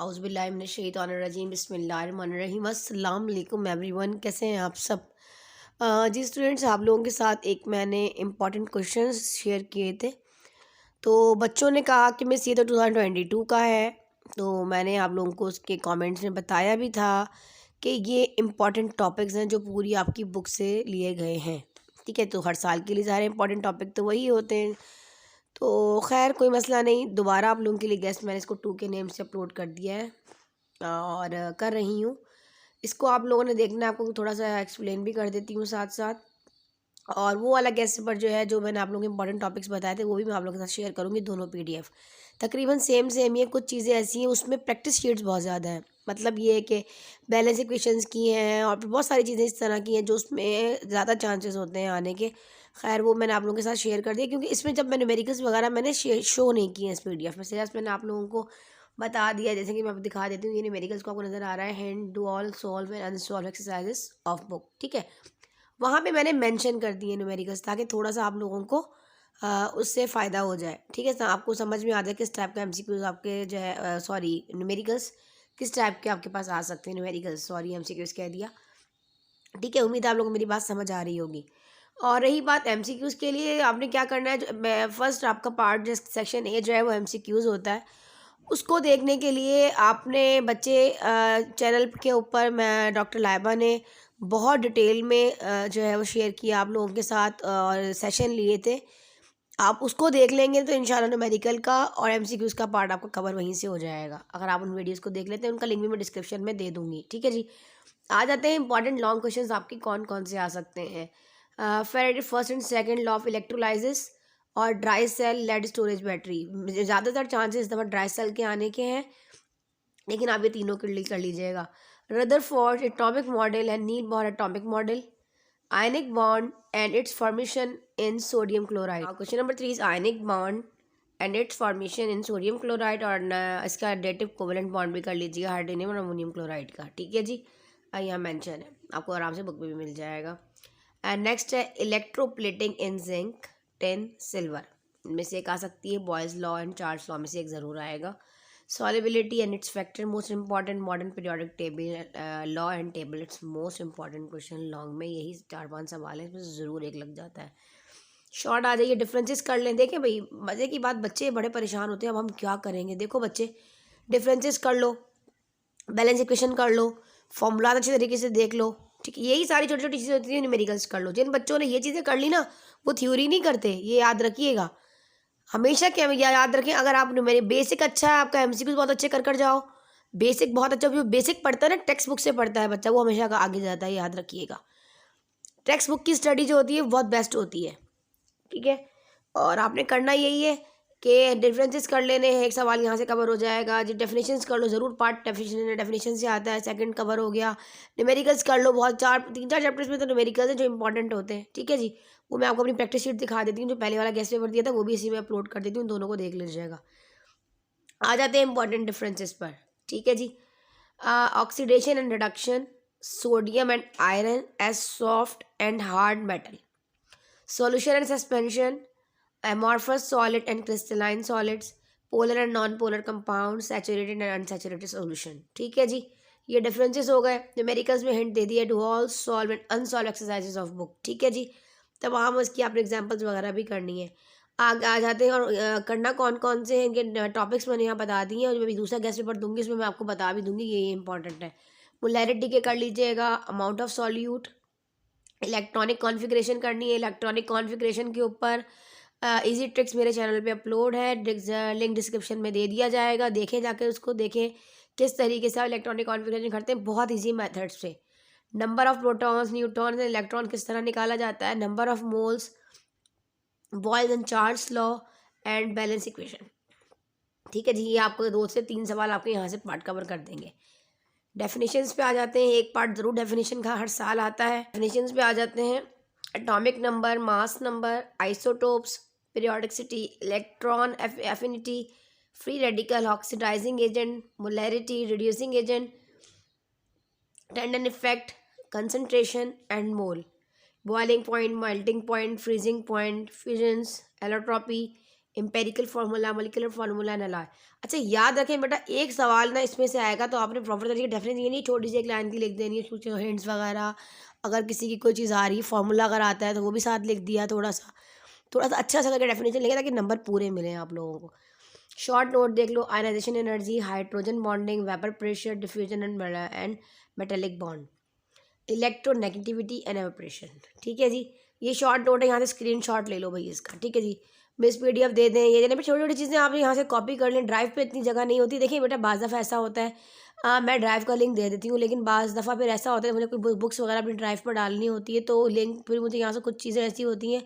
औज़ुबिल्लाहिमिनश्शैतानिर्रजीम बिस्मिल्लाहिर्रहमानिर्रहीम अस्सलाम वालेकुम एवरीवन। कैसे हैं आप सब? जी स्टूडेंट्स, आप लोगों के साथ एक मैंने इम्पॉर्टेंट क्वेश्चंस शेयर किए थे। तो बच्चों ने कहा कि मिस ये तो 2022 का है। तो मैंने आप लोगों को उसके कमेंट्स में बताया भी था कि ये इम्पॉर्टेंट टॉपिक्स हैं जो पूरी आपकी बुक से लिए गए हैं। ठीक है, तो हर साल के लिए सारे इम्पॉर्टेंट टॉपिक तो वही होते हैं। तो खैर कोई मसला नहीं, दोबारा आप लोगों के लिए गेस्ट मैंने इसको 2 के नेम से अपलोड कर दिया है और कर रही हूँ। इसको आप लोगों ने देखना है, आपको थोड़ा सा एक्सप्लेन भी कर देती हूँ साथ साथ। और वो वाला गेस्ट पेपर जो है, जो मैंने आप लोगों को इंपॉर्टेंट टॉपिक्स बताए थे, वो भी मैं आप लोगों के साथ शेयर करूँगी, दोनों पीडीएफ तकरीबन सेम सेम ही है। कुछ चीज़ें ऐसी हैं उसमें प्रैक्टिस शीट्स बहुत ज़्यादा हैं। मतलब ये है कि बैलेंस इक्वेशंस की हैं और बहुत सारी चीज़ें इस तरह की हैं जो उसमें ज़्यादा चांसेस होते हैं आने के। खैर वो मैंने आप लोगों के साथ शेयर कर दिया, क्योंकि इसमें जब मैं न्यूमेरिकल्स वगैरह मैंने शो नहीं किए हैं इस पीडीएफ में। सिर्फ मैंने आप लोगों को बता दिया, जैसे कि मैं अब दिखा देती हूँ। ये न्यूमेरिकल्स को आपको नज़र आ रहा है, hand do all solve and unsolve exercises of book. ठीक है, वहाँ पे मैंने मेंशन कर दिए न्यूमेरिकल्स, ताकि थोड़ा सा आप लोगों को उससे फ़ायदा हो जाए। ठीक है, आपको समझ में आ जाए किस टाइप का एमसीक्यूज आपके जो है, सॉरी न्यूमेरिकल्स किस टाइप के आपके पास आ सकते हैं। न्यूमेरिकल्स, सॉरी एमसीक्यूज कह दिया। ठीक है, उम्मीद है आप लोगों को मेरी बात समझ आ रही होगी। और रही बात एमसीक्यूज़ के लिए, आपने क्या करना है, मैं फर्स्ट आपका पार्ट जो सेक्शन ए जो है वो एमसीक्यूज़ होता है। उसको देखने के लिए आपने बच्चे चैनल के ऊपर मैं डॉक्टर लाइबा ने बहुत डिटेल में जो है वो शेयर किया आप लोगों के साथ और सेशन लिए थे। आप उसको देख लेंगे तो इंशाल्लाह न्यूमेरिकल का और एमसीक्यूज़ का पार्ट आपका कवर वहीं से हो जाएगा। अगर आप उन वीडियोज़ को देख लेते हैं, उनका लिंक भी मैं डिस्क्रिप्शन में दे दूँगी। ठीक है जी। आ जाते हैं इंपॉर्टेंट लॉन्ग क्वेश्चंस आपके कौन कौन से आ सकते हैं। Faraday first and second law of electrolysis और dry cell lead storage battery. ज़्यादातर चांसेस इस दफ़ा ड्राई सेल के आने के हैं, लेकिन आप ये तीनों कर लीजिएगा। Rutherford atomic model and Niels Bohr atomic model, ionic bond and its formation in sodium chloride. Now question number 3 is ionic bond and its formation in sodium chloride, और इसका डेटिव कोवेलेंट बॉन्ड भी कर लीजिएगा hydronium और ammonium chloride का। ठीक है जी, यहाँ मेंशन है, आपको आराम से बुक में भी मिल जाएगा। एंड नेक्स्ट है इलेक्ट्रोप्लेटिंग इन जिंक टिन सिल्वर। इनमें से एक आ सकती है boys law and Charles law में से एक ज़रूर आएगा। Solubility and it's factor most important, modern periodic table law and table, it's most important question. Long में यही 4-5 सवाल है, इसमें ज़रूर एक लग जाता है। शॉर्ट आ जाइए, डिफरेंसेस कर लें। देखें भाई, मज़े की बात, बच्चे बड़े परेशान होते हैं, अब हम क्या करेंगे। देखो बच्चे, डिफरेंसेस कर लो, बैलेंस इक्वेशन कर लो, फॉर्मूला अच्छे तरीके से देख लो। ठीक है, यही सारी छोटी छोटी चीज़ें होती हैं, न्यूमेरिकल्स कर लो। जिन बच्चों ने ये चीज़ें कर ली ना, वो थ्योरी नहीं करते, ये याद रखिएगा हमेशा। क्या याद रखें, अगर आप मेरे बेसिक अच्छा है आपका, एमसीक्यूज बहुत अच्छे कर जाओ, बेसिक बहुत अच्छा, जो बेसिक पढ़ता है ना, टेक्स्ट बुक से पढ़ता है बच्चा, वो हमेशा आगे जाता है, याद रखिएगा। टेक्स्ट बुक की स्टडी जो होती है बहुत बेस्ट होती है। ठीक है, और आपने करना यही है कि डिफरेंसेस कर लेने हैं, एक सवाल यहाँ से कवर हो जाएगा जी। डेफिनेशंस कर लो ज़रूर, पार्ट डेफिनेशन से आता है, सेकंड कवर हो गया। न्यूमेरिकल्स कर लो, बहुत 3-4 चैप्टर्स में तो न्यूमेरिकल्स हैं जो इंपॉर्टेंट होते हैं। ठीक है जी, वो मैं आपको अपनी प्रैक्टिस शीट दिखा देती हूँ, जो पहले वाला गेस्ट पेपर दिया था वो भी इसी में अपलोड कर देती हूँ, दोनों को देख लीजिएगा। आ जाते हैं इंपॉर्टेंट डिफरेंसेस पर। ठीक है जी, oxidation and reduction, sodium and iron as soft and hard metal, solution and suspension, amorphous solid and crystalline solids, polar and non-polar compounds, saturated and unsaturated solution। ठीक है जी, ये डिफरेंसेस हो गए। न्यूमेरिकल्स में हिंट दे दिया, to all solve and unsolve exercises of book. ठीक है जी, तमाम उसकी आपने एग्जांपल्स वगैरह भी करनी है। आगे आ जाते हैं, और करना कौन कौन से हैं, इनके टॉपिक्स मैंने यहाँ बता दिए हैं, और जो मैं दूसरा गेस्ट पेपर दूंगी उसमें मैं आपको बता भी दूंगी, ये इंपॉर्टेंट है। मोलैरिटी के कर लीजिएगा, amount of solute, electronic configuration करनी है। इलेक्ट्रॉनिक कॉन्फ़िगरेशन के ऊपर इजी ट्रिक्स मेरे चैनल पे अपलोड है, लिंक डिस्क्रिप्शन में दे दिया जाएगा, देखें जाकर उसको, देखें किस तरीके से आप इलेक्ट्रॉनिक कॉन्फ़िगरेशन करते हैं, बहुत इजी मेथड्स से। Number of protons, neutrons and electron किस तरह निकाला जाता है, number of moles, Boyle's and Charles law and balance equation. ठीक है जी, ये आपको 2 से 3 सवाल आपके यहाँ से पार्ट कवर कर देंगे। डेफिनेशंस पे आ जाते हैं, एक पार्ट ज़रूर डेफिनेशन का हर साल आता है। डेफिनेशंस पे आ जाते हैं, atomic number, mass number, isotopes, periodicity, electron affinity, free radical, oxidizing agent, molarity, reducing agent, Tyndall effect, concentration and mole, boiling point, melting point, freezing point, fusions, allotropy, empirical formula, molecular formula and alloy. अच्छा याद रखें बेटा, एक सवाल ना इसमें से आएगा तो आपने प्रॉपर तरीके डेफिनेशन ये नहीं छोटी सी एक लाइन की लिख देनी है, कुछ हिंट्स वगैरह। अगर किसी की कोई चीज़ आ रही है, फार्मूला अगर आता है तो वो भी साथ लिख दिया, थोड़ा सा अच्छा सा करके डेफिनेशन लिखे ताकि नंबर पूरे मिलें आप लोगों को। शॉर्ट नोट देख लो, ionization energy, hydrogen bonding, vapour pressure, diffusion and metallic bond, electronegativity and evaporation. ठीक है जी, ये शॉर्ट नोट है, यहाँ से स्क्रीनशॉट ले लो भाई इसका। ठीक है जी, मिस पीडीएफ दे दें, ये देने पे छोटी छोटी चीज़ें आप यहाँ से कॉपी कर लें। ड्राइव पे इतनी जगह नहीं होती। देखिए बेटा, बाज़ दफ़ा ऐसा होता है, मैं ड्राइव का लिंक दे देती हूँ, लेकिन बाज़ दफ़ा फिर ऐसा होता है मुझे कोई बुक्स वगैरह अपनी ड्राइव पर डालनी होती है, तो लिंक फिर मुझे यहाँ से कुछ चीज़ें ऐसी होती हैं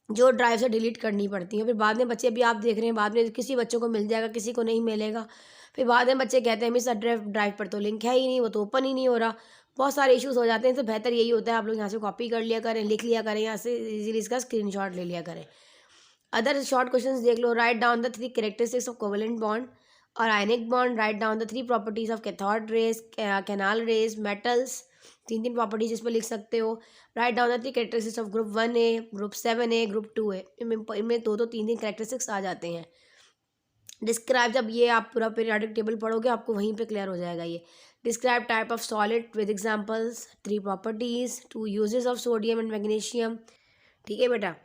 जो ड्राइव से डिलीट करनी पड़ती हैं। फिर बाद में बच्चे, अभी आप देख रहे हैं, बाद में किसी बच्चों को मिल जाएगा, किसी को नहीं मिलेगा। फिर बाद में बच्चे कहते हैं मिस ड्राइव ड्राइव पर तो लिंक है ही नहीं, वो तो ओपन ही नहीं हो रहा। बहुत सारे इश्यूज हो जाते हैं। तो बेहतर यही होता है आप लोग यहाँ से कॉपी कर लिया करें, लिख लिया करें, यहाँ से इजीली इसका स्क्रीनशॉट ले लिया करें। अदर शॉर्ट क्वेश्चंस देख लो। Write down the 3 characteristics of covalent bond और ionic bond. Write down the 3 properties of cathode rays, canal rays, metals. 3 properties इस पर लिख सकते हो। Write down the 3 characteristics of group 1A, group 7A, group 2A। इनमें 2-3 characteristics आ जाते हैं। Describe, जब ये आप पूरा पीरियोडिक टेबल पढ़ोगे आपको वहीं पे क्लियर हो जाएगा ये। Describe type of solid with examples, 3 properties, 2 uses of sodium and magnesium. ठीक है बेटा,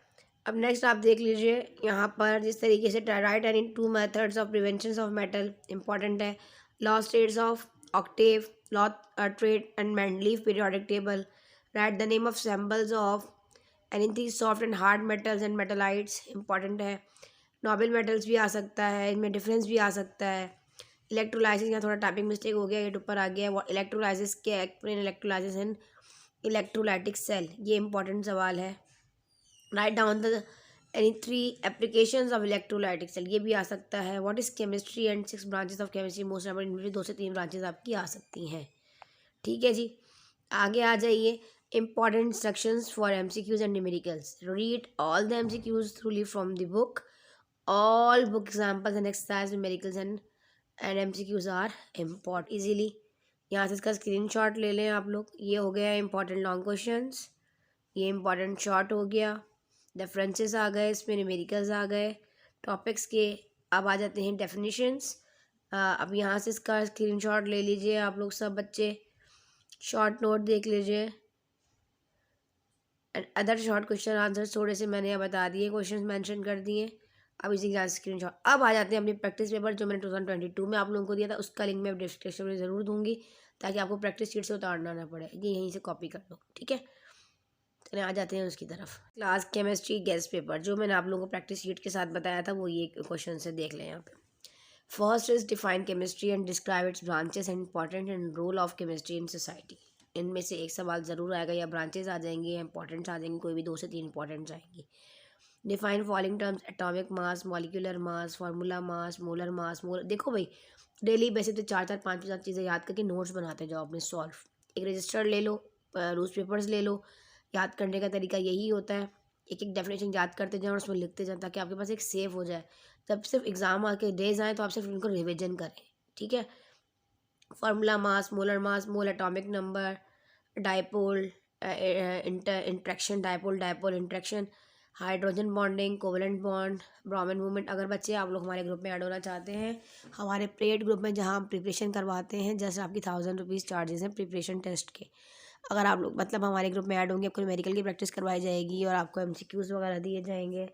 अब नेक्स्ट आप देख लीजिए यहाँ पर जिस तरीके से write any 2 methods of prevention of metal, important है। Law states of octave, law triad and Mendeleev periodic table. Write the name of symbols of anything soft and hard metals and metalloids, important है। Noble metals भी आ सकता है, इनमें difference भी आ सकता है। इलेक्ट्रोलाइसिस, यहाँ थोड़ा टाइपिंग मिस्टेक हो गया, ये ऊपर आ गया है। इलेक्ट्रोलाइसिस के explain electrolysis in electrolytic cell, ये इंपॉर्टेंट सवाल है। Write down the any 3 applications of electrolytic cell, ये भी आ सकता है। What is chemistry and 6 branches of chemistry, most number इनमें 2 से 3 ब्रांचेस आपकी आ सकती हैं। ठीक है जी, आगे आ जाइए। Important instructions for MCQs and numericals. Read all the MCQs थ्रूली from the book. All book examples and exercise numericals and MCQs are import easily। यहाँ से इसका स्क्रीनशॉट ले लें आप लोग। ये हो गया इंपॉर्टेंट लॉन्ग क्वेश्चंस, ये इंपॉर्टेंट शॉर्ट हो गया, डिफरेंसेस आ गए, इसमें न्यूमेरिकल्स आ गए टॉपिक्स के। अब आ जाते हैं डेफिनेशंस। अब यहाँ से इसका स्क्रीनशॉट ले लीजिए आप लोग सब बच्चे, शॉर्ट नोट देख लीजिए। And other short question answer थोड़े से मैंने बता दिए, क्वेश्चन मेंशन कर दिए। अब इसी के स्क्रीनशॉट। अब आ जाते हैं अपनी प्रैक्टिस पेपर जो मैंने 2022 में आप लोगों को दिया था, उसका लिंक मैं डिस्क्रिप्शन में ज़रूर दूंगी ताकि आपको प्रैक्टिस शीट से उतारना ना पड़े, ये यहीं से कॉपी कर लो। ठीक है, चलिए आ जाते हैं उसकी तरफ। क्लास केमिस्ट्री गेस्ट पेपर जो मैंने आप लोगों को प्रैक्टिस शीट के साथ बताया था, वो ये क्वेश्चन से देख लें यहाँ पे। First is define chemistry and describe its branches and important and role of chemistry in society. इनमें से एक सवाल ज़रूर आएगा, या ब्रांचेस आ जाएंगी या इंपॉर्टेंट्स आ जाएंगी, कोई भी 2 से 3 इंपॉर्टेंट्स आएंगी। Define following terms, atomic mass, molecular mass, formula mass, molar मास। देखो भाई, डेली बेसिस पे 4-4, 5-5 चीज़ें याद करके नोट्स बनाते जाओ अपने सॉल्व। एक रजिस्टर ले लो, न्यूज़ पेपर्स ले लो। याद करने का तरीका यही होता है, एक एक डेफिनेशन याद करते जाओ और उसमें लिखते जाओ ताकि आपके पास एक सेव हो जाए। जब सिर्फ एग्जाम आके डेज आए तो आप सिर्फ इनको रिविजन करें। ठीक है, formula mass, molar mass, mole atomic number, dipole interaction, dipole dipole interaction, hydrogen bonding, covalent bond, Brownian movement. अगर बच्चे आप लोग हमारे ग्रुप में ऐड होना चाहते हैं, हमारे पेड ग्रुप में जहां हम प्रिपरेशन करवाते हैं, जैसे आपकी 1000 रुपीज़ चार्जेस हैं प्रिपरेशन टेस्ट के। अगर आप लोग मतलब हमारे ग्रुप में ऐड होंगे, आपको न्यूमेरिकल की प्रैक्टिस करवाई जाएगी और आपको एमसीक्यूज़ वगैरह दिए जाएंगे।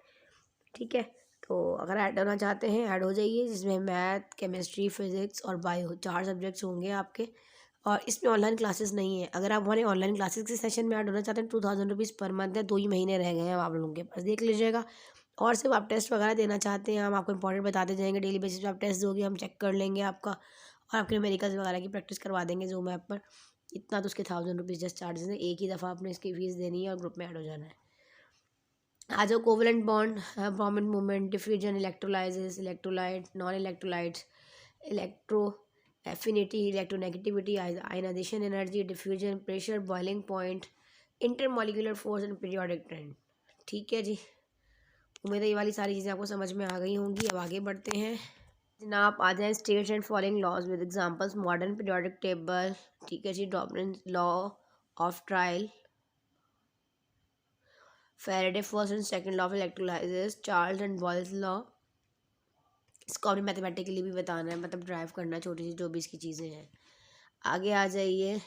ठीक है, तो अगर ऐड होना चाहते हैं ऐड हो जाइए, जिसमें मैथ, केमिस्ट्री, फिजिक्स और बायो 4 सब्जेक्ट्स होंगे आपके। और इसमें ऑनलाइन क्लासेस नहीं है। अगर आप हमारे ऑनलाइन क्लासेस के सेशन में ऐड होना चाहते हैं, 2000 रुपीज़ पर मंथ है, 2 ही महीने रह गए हैं आप लोगों के पास, देख लीजिएगा। और सिर्फ आप टेस्ट वगैरह देना चाहते हैं, हम आपको इंपॉर्टेंट बताते जाएंगे, डेली बेसिस पे आप टेस्ट दोगे, हम चेक कर लेंगे आपका और आपके न्यूमेरिकल्स वगैरह की प्रैक्टिस करवा देंगे जूम ऐप पर। इतना तो उसके 1000 रुपीज़ जस्ट चार्जेस है, एक ही दफ़ा आपने इसकी फ़ीस देनी है और ग्रुप में ऐड हो जाना है। आ जाओ, covalent bond, Brownian movement, diffusion, electrolysis, electrolyte, non electrolytes, electro affinity, electronegativity, ionization energy, diffusion, pressure, boiling point, intermolecular force and periodic trend. ठीक है जी, उम्मीद है ये वाली सारी चीज़ें आपको समझ में आ गई होंगी। अब आगे बढ़ते हैं जनाब, आ जाएँ states and following laws with examples. Modern periodic table, ठीक है जी। Dominance law of trial, Faraday first and second law of electrolysis, Charles and Boyle's law. इसको आपने मैथमेटिकली भी बताना है, मतलब ड्राइव करना, छोटी सी जो भी इसकी चीज़ें हैं। आगे आ जाइए,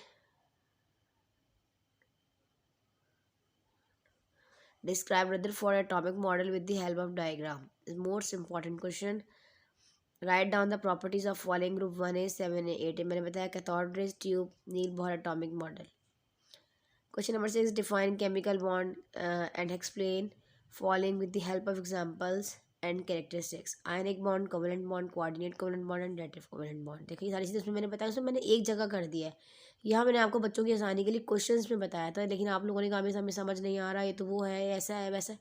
describe Rutherford atomic model with the help of diagram is most important question. Write down the properties of following group 1A 7A 8A। मैंने बताया cathode rays tube Neil Bohr atomic model. Question number 6, define chemical bond and explain following with the help of examples and characteristics. Ionic bond, covalent bond, coordinate covalent bond and directive covalent bond. देखिए सारी चीज़ें उसमें मैंने बताया, उसमें मैंने एक जगह कर दिया है। यहाँ मैंने आपको बच्चों की आसानी के लिए क्वेश्चंस में बताया था, लेकिन आप लोगों ने कहा हमें समझ नहीं आ रहा, ये तो वो है, ऐसा है, वैसा है।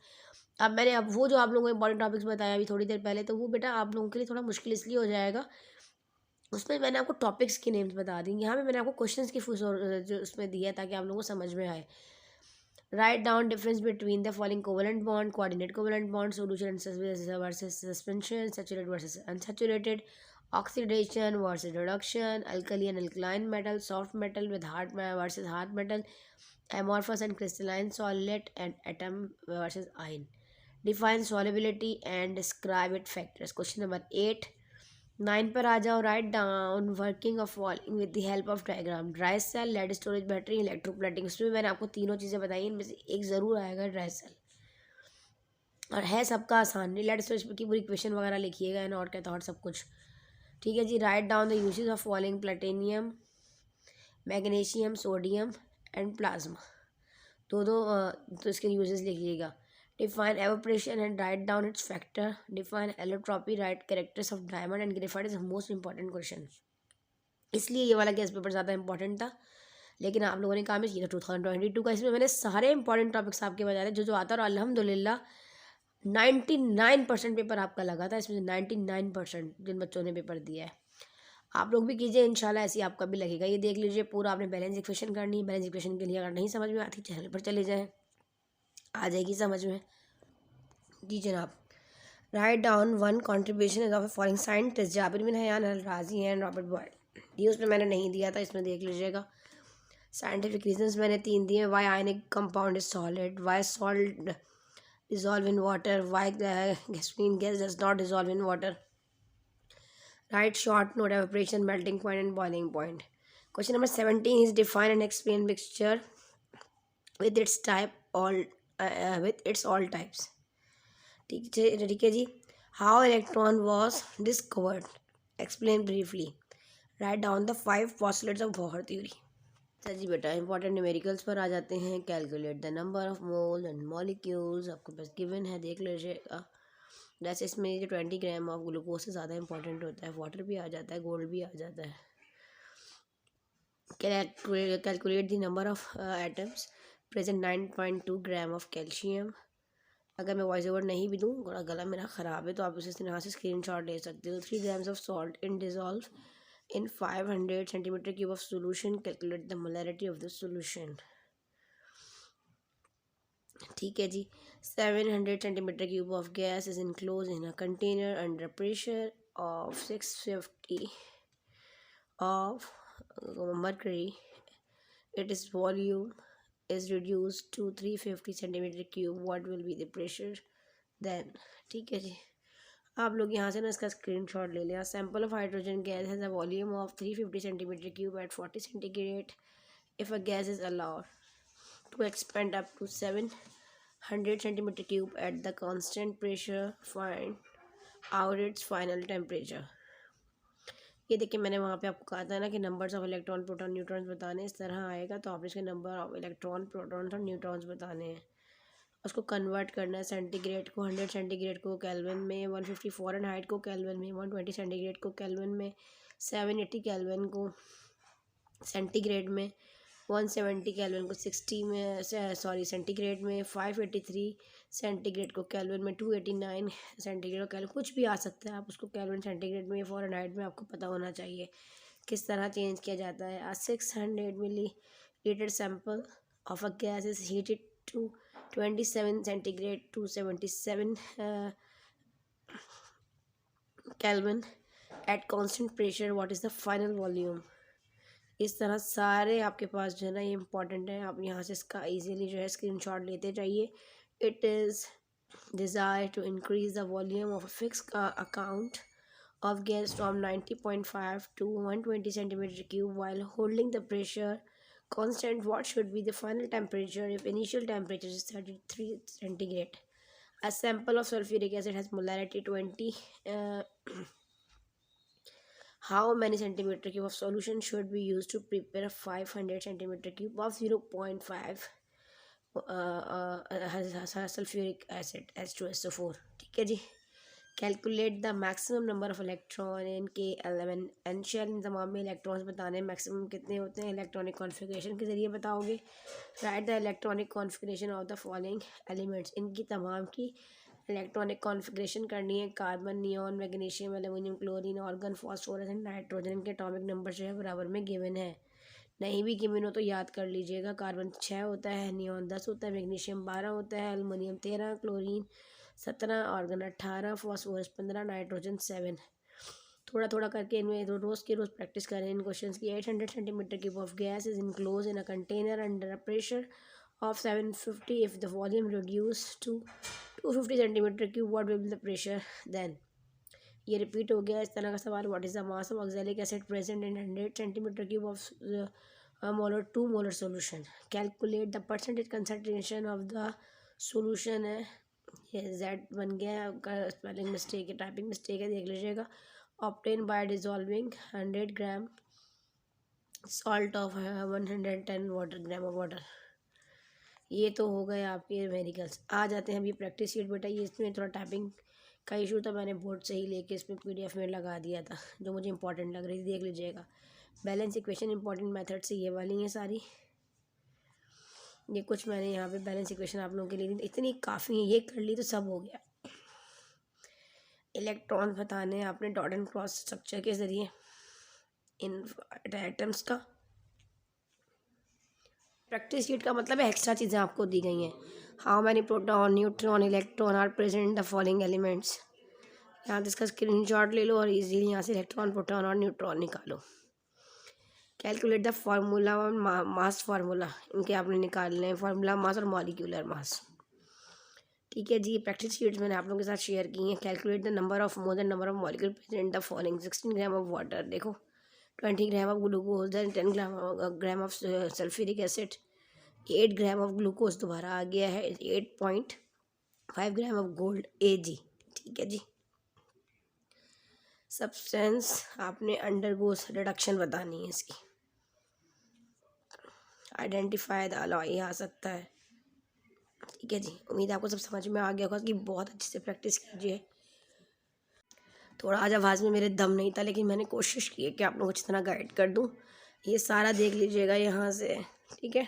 अब मैंने अब वो जो आप लोगों को इंपॉर्टेंट टॉपिक्स बताया अभी थोड़ी देर पहले, तो वो बेटा आप लोगों के लिए थोड़ा मुश्किल इसलिए हो जाएगा, उसमें मैंने आपको टॉपिक्स की नेम्स बता दी, यहाँ पे मैंने आपको क्वेश्चंस की जो उसमें दिया ताकि आप लोगों को समझ में आए। Write down difference between the following covalent bond, coordinate covalent bond, solution versus suspension, saturated versus unsaturated, oxidation versus reduction, alkali and alkaline metal, soft metal with hard versus hard metal, amorphous and crystalline solid and atom versus ion. Define solubility and describe its factors. Question number 8, 9 पर आ जाओ। Write down working of following with the help of diagram. Dry cell, lead storage battery, electroplating. उसमें मैंने आपको तीनों चीज़ें बताई, इनमें से एक ज़रूर आएगा ड्राई सेल, और है सबका आसान। लेड स्टोरेज की पूरी इक्वेशन वगैरह लिखिएगा एंड और कहता और सब कुछ। ठीक है जी। Write down the uses of following platinum, magnesium, sodium and plasma. तो इसके यूजेस लिखिएगा। Define evaporation and write down its factor. Define allotropy, write characters of diamond and graphite is most important question. इसलिए ये वाला guest paper ज़्यादा important था, लेकिन आप लोगों ने कहा मैं ये 2022 का, इसमें मैंने सारे इंपॉर्टेंट टॉपिक्स आपके बता रहे जो आता, और अल्हम्दुलिल्लाह 99% पेपर आपका लगा था। इसमें 99% जिन बच्चों ने पेपर दिया है, आप लोग भी कीजिए, इंशाल्लाह ऐसे ही आपका भी लगेगा। ये देख लीजिए पूरा आपने बैलेंस इक्वेशन करनी है। बैलेंस इक्वेशन के लिए अगर नहीं समझ में आती, चैनल पर चले जाएं, आ जाएगी समझ में। जी जनाब। Write down one contribution of following scientist, Jabir bin Hayyan al Razi and Robert boil. ये उसमें मैंने नहीं दिया था, इसमें देख लीजिएगा। साइंटिफिक रीजंस मैंने 3 दिए। Why ionic compound is solid, why salt dissolve in water, why gasoline gas does not dissolve in water. Write short note evaporation, melting point and boiling point. Question number 17 is define and explain mixture with its type all with its all types. ठीक है जी। How electron was discovered, explain briefly. Write down the 5 postulates of Bohr theory. जी बेटा important numericals पर आ जाते हैं। Calculate the number of mole and molecules, आपको बस given है, देख लीजिएगा। जैसे इसमें जो 20 ग्राम ऑफ ग्लूकोज से ज़्यादा इंपॉर्टेंट होता है, वाटर भी आ जाता है, गोल्ड भी आ जाता है। Calculate the number of atoms present 9.2 gram of calcium. अगर मैं वॉइस ओवर नहीं भी दूँ, थोड़ा गला मेरा ख़राब है, तो आप उसे यहाँ से स्क्रीनशॉट ले सकते हो। 3 grams of salt in dissolve in 500 centimeter cube of solution, calculate the molarity of the solution. ठीक है जी। 700 centimeter cube of gas is enclosed in a container under pressure of 650 of mercury. Its volume is reduced to 350 centimeter cube. What will be the pressure then? ठीक है जी। आप लोग यहाँ से ना इसका स्क्रीनशॉट ले लिया। Sample of hydrogen gas has a volume of 350 centimetre cube at 40 centigrade. If a gas is allowed to expand up to 700 centimetre cube at the constant pressure, find out its final temperature. ये देखिए मैंने वहाँ पे आपको कहा था ना कि numbers of electron, proton, neutrons बताने, इस तरह आएगा तो आपने इसके नंबर ऑफ इलेक्ट्रॉन, प्रोटॉन्स और न्यूट्रॉन्स बताने हैं। उसको कन्वर्ट करना है सेंटीग्रेड को, 100 सेंटीग्रेड को केल्विन में, 150 फ़ारेनहाइट को केल्विन में, 120 सेंटीग्रेड को केल्विन में, 780 केल्विन को सेंटीग्रेड में, 170 केल्विन को 60 में सेंटीग्रेड में, 583 सेंटीग्रेड को केल्विन में, 289 सेंटीग्रेड को केल्विन, कुछ भी आ सकता है। आप उसको केल्विन, सेंटीग्रेड में, फ़ारेनहाइट में आपको पता होना चाहिए किस तरह चेंज किया जाता है। 600 millilitre sample of a gas is heated to 27 centigrade, 277 kelvin at constant pressure, what is the final volume. इस तरह सारे आपके पास जो है ना ये इंपॉर्टेंट है। आप यहाँ से इसका इजीली जो है स्क्रीनशॉट लेते जाइए, It is desired to increase the volume of a fixed account of gas from 90.5 to 120 centimeter cube while holding the pressure constant. What should be the final temperature if initial temperature is 33 centigrade? A sample of sulfuric acid has molarity 20. Uh, how many centimeter cube of solution should be used to prepare a 500 centimeter cube of 0.5 sulphuric acid H2SO4? ठीक है जी। Calculate the maximum number of electron in K L M एनशेल। इन तमाम में electrons बताने maximum कितने होते हैं electronic configuration के ज़रिए बताओगे। Right the electronic configuration of the following elements. इनकी तमाम की इलेक्ट्रॉनिक कॉन्फ़िगरेशन करनी है। Carbon, neon, magnesium, aluminium, chlorine, organ, phosphorus and nitrogen. इनके एटॉमिक नंबर जो है बराबर में गिवन है। नहीं भी गिवन हो तो याद कर लीजिएगा। कार्बन 6 होता है, नियॉन 10 होता है, मैग्नीशियम 12 होता है, aluminium 13, chlorine 17, organ 18, phosphorus 15, nitrogen 7। थोड़ा थोड़ा करके इनमें रोज़ के रोज़ प्रैक्टिस करें इन क्वेश्चन की। 800 centimetre cube of gas is enclose in a container under a pressure of 750. If the volume reduced to 250 centimeter cube, what will be the pressure then? ये repeat हो गया। इस तरह का सवाल। What is the mass of oxalic acid present in 100 centimetre cube of molar 2 molar solution? Calculate the percentage concentration of the solution है। ये Z बन गया, आपका स्पेलिंग मिस्टेक है, टाइपिंग मिस्टेक है, देख लीजिएगा। Obtain bye dissolving 100 gram salt of 110 water gram of water. ये तो हो गए आपके न्यूमेरिकल्स। आ जाते हैं अभी प्रैक्टिस शीट। बेटा ये इसमें थोड़ा टाइपिंग का इशू था, मैंने बोर्ड से ही लेके इसमें PDF में लगा दिया था जो मुझे इंपॉर्टेंट लग रही थी, देख लीजिएगा। बैलेंस इक्वेशन इंपॉर्टेंट मेथड से ये वाली हैं सारी। ये कुछ मैंने यहाँ पे बैलेंस इक्वेशन आप लोगों के लिए इतनी काफ़ी है, ये कर ली तो सब हो गया। इलेक्ट्रॉन बताने आपने डॉट एंड क्रॉस स्ट्रक्चर के ज़रिए इन एटम्स का। प्रैक्टिस शीट का मतलब है एक्स्ट्रा चीज़ें आपको दी गई हैं। How many proton, neutron, electron are present in the following elements. यहाँ से इसका स्क्रीनशॉट ले लो और इजीली यहाँ से इलेक्ट्रॉन, प्रोटॉन और न्यूट्रॉन निकालो। कैलकुलेट द फार्मूला और मास फार्मूला। इनके आपने निकालने हैं, फार्मूला मास और मॉलिक्यूलर मास। ठीक है जी। प्रैक्टिस शीट्स मैंने आप लोगों के साथ शेयर की हैं। Calculate the number of more than number of molecule present the following. 16 gram of water, देखो 20 gram of glucose, then 10 gram of sulphuric acid, 8 gram of glucose दोबारा आ गया है, 8.5 ग्राम ऑफ गोल्ड Ag। ठीक है जी। Substance आपने undergoes reduction बतानी है इसकी। आइडेंटिफाई द अलॉय आ सकता है। ठीक है जी। उम्मीद है आपको सब समझ में आ गया होगा कि बहुत अच्छे से प्रैक्टिस कीजिए। थोड़ा आज आवाज़ में मेरे दम नहीं था, लेकिन मैंने कोशिश की है कि आप लोगों को अच्छी तरह गाइड कर दूँ। ये सारा देख लीजिएगा यहाँ से। ठीक है।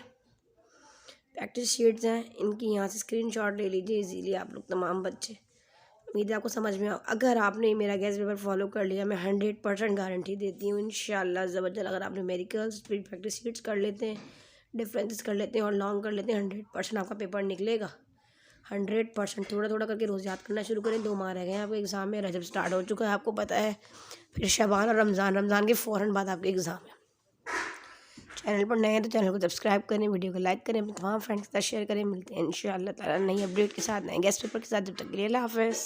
प्रैक्टिस शीट्स हैं इनकी, यहाँ से स्क्रीनशॉट ले लीजिए इजीली आप लोग तमाम बच्चे। उम्मीद है आपको समझ में अगर आपने मेरा गैस पेपर फॉलो कर लिया, मैं 100% गारंटी देती हूँ इंशाल्लाह ज़बरदस्त। अगर आपने मेरिकल्स फिर प्रैक्टिस शीट्स कर लेते हैं, डिफरेंसेस कर लेते हैं और लॉन्ग कर लेते हैं, 100% आपका पेपर निकलेगा। 100%। थोड़ा थोड़ा करके रोज़ याद करना शुरू करें। 2 माह रह गए हैं आपके एग्ज़ाम में। रजब स्टार्ट हो चुका है, आपको पता है। फिर शबान और रमज़ान के फ़ौरन बाद आपके एग्ज़ाम है। चैनल पर नए हैं तो चैनल को सब्सक्राइब करें, वीडियो को लाइक करें, अपने तमाम फ्रेंड्स के साथ शेयर करें। मिलते हैं इंशाअल्लाह ताला नई अपडेट के साथ, नए गेस्ट पेपर के साथ। जब तक के लिए अल्लाह हाफ़िज़।